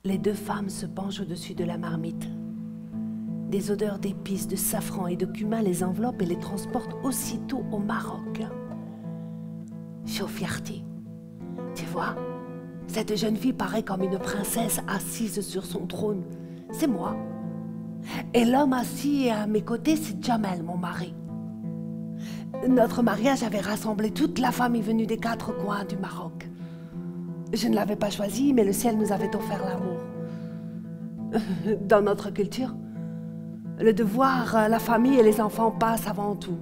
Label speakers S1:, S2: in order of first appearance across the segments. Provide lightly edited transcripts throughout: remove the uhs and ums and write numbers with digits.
S1: Les deux femmes se penchent au-dessus de la marmite. Des odeurs d'épices, de safran et de cumin les enveloppent et les transportent aussitôt au Maroc. Chofiarti, tu vois, cette jeune fille paraît comme une princesse assise sur son trône. C'est moi. Et l'homme assis à mes côtés, c'est Jamel, mon mari. Notre mariage avait rassemblé toute la famille venue des 4 coins du Maroc. Je ne l'avais pas choisi, mais le ciel nous avait offert l'amour. Dans notre culture, le devoir, la famille et les enfants passent avant tout.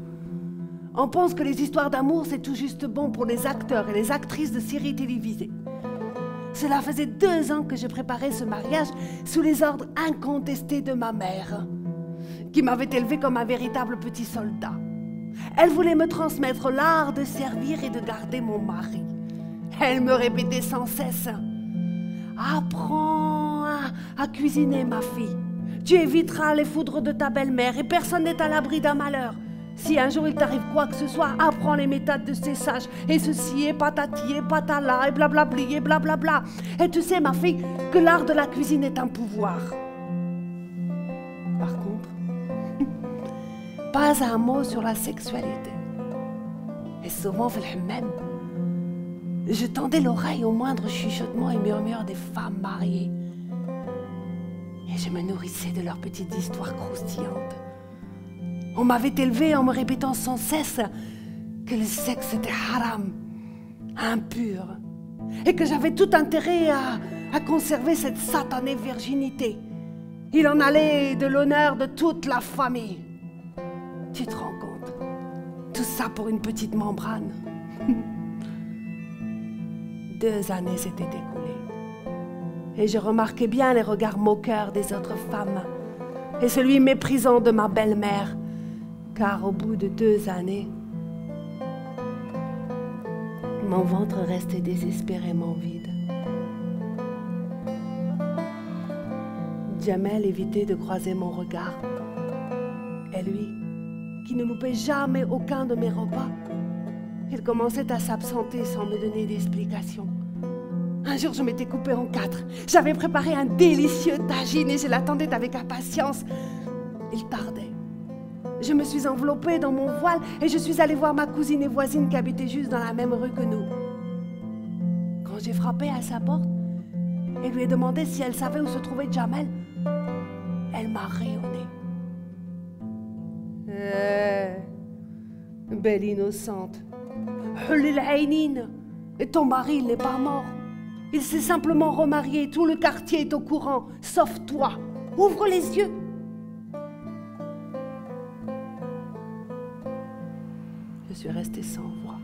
S1: On pense que les histoires d'amour, c'est tout juste bon pour les acteurs et les actrices de séries télévisées. Cela faisait 2 ans que je préparais ce mariage sous les ordres incontestés de ma mère, qui m'avait élevé comme un véritable petit soldat. Elle voulait me transmettre l'art de servir et de garder mon mari. Elle me répétait sans cesse « Apprends à cuisiner, ma fille. Tu éviteras les foudres de ta belle-mère et personne n'est à l'abri d'un malheur. Si un jour il t'arrive quoi que ce soit, apprends les méthodes de ces sages. Et ceci, et patati, et patala, et blablabli, et blablabla. Et tu sais, ma fille, que l'art de la cuisine est un pouvoir. » Par contre, pas un mot sur la sexualité. Et souvent, même, je tendais l'oreille au moindre chuchotement et murmure des femmes mariées. Et je me nourrissais de leurs petites histoires croustillantes. On m'avait élevée en me répétant sans cesse que le sexe était haram, impur, et que j'avais tout intérêt à conserver cette satanée virginité. Il en allait de l'honneur de toute la famille. Tu te rends compte? Tout ça pour une petite membrane. 2 années s'étaient écoulées. Et je remarquais bien les regards moqueurs des autres femmes et celui méprisant de ma belle-mère, car au bout de 2 années, mon ventre restait désespérément vide. Jamel évitait de croiser mon regard. Et lui, qui ne loupait jamais aucun de mes repas, il commençait à s'absenter sans me donner d'explication. Un jour, je m'étais coupée en 4. J'avais préparé un délicieux tagine et je l'attendais avec impatience. Il tardait. Je me suis enveloppée dans mon voile et je suis allée voir ma cousine et voisine qui habitait juste dans la même rue que nous. Quand j'ai frappé à sa porte et lui ai demandé si elle savait où se trouvait Jamel, elle m'a rayonné. Belle innocente. Et ton mari, il n'est pas mort. Il s'est simplement remarié. Tout le quartier est au courant, sauf toi. Ouvre les yeux. Je suis restée sans voix,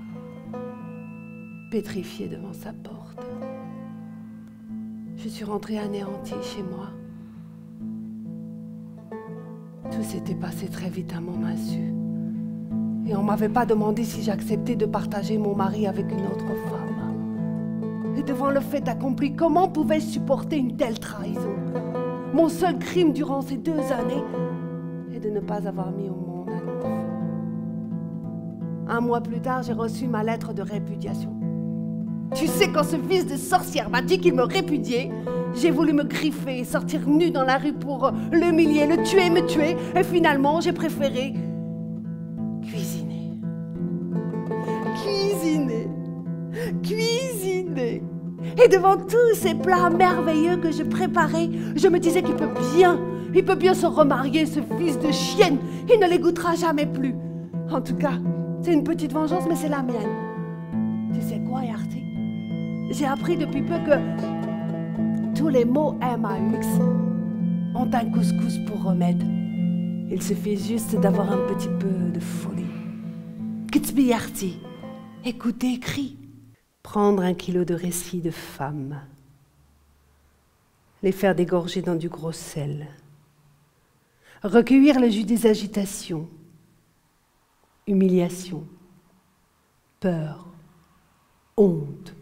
S1: pétrifiée devant sa porte. Je suis rentrée anéantie chez moi. Tout s'était passé très vite à mon insu. Et on ne m'avait pas demandé si j'acceptais de partager mon mari avec une autre femme. Et devant le fait accompli, comment pouvais-je supporter une telle trahison? Mon seul crime durant ces 2 années est de ne pas avoir mis au monde un enfant. 1 mois plus tard, j'ai reçu ma lettre de répudiation. Tu sais, quand ce fils de sorcière m'a dit qu'il me répudiait, j'ai voulu me griffer et sortir nue dans la rue pour l'humilier, le tuer, me tuer. Et finalement, j'ai préféré cuisiner. Cuisiner. Cuisiner. Et devant tous ces plats merveilleux que je préparais, je me disais qu'il peut bien se remarier, ce fils de chienne. Il ne les goûtera jamais plus. En tout cas, c'est une petite vengeance, mais c'est la mienne. Tu sais quoi, Yarti? J'ai appris depuis peu que tous les mots MAX ont un couscous pour remède. Il suffit juste d'avoir un petit peu de folie. Kitsbi Yarti, écouter, écrit. Prendre 1 kilo de récits de femmes. Les faire dégorger dans du gros sel. Recueillir le jus des agitations. Humiliation. Peur. Honte.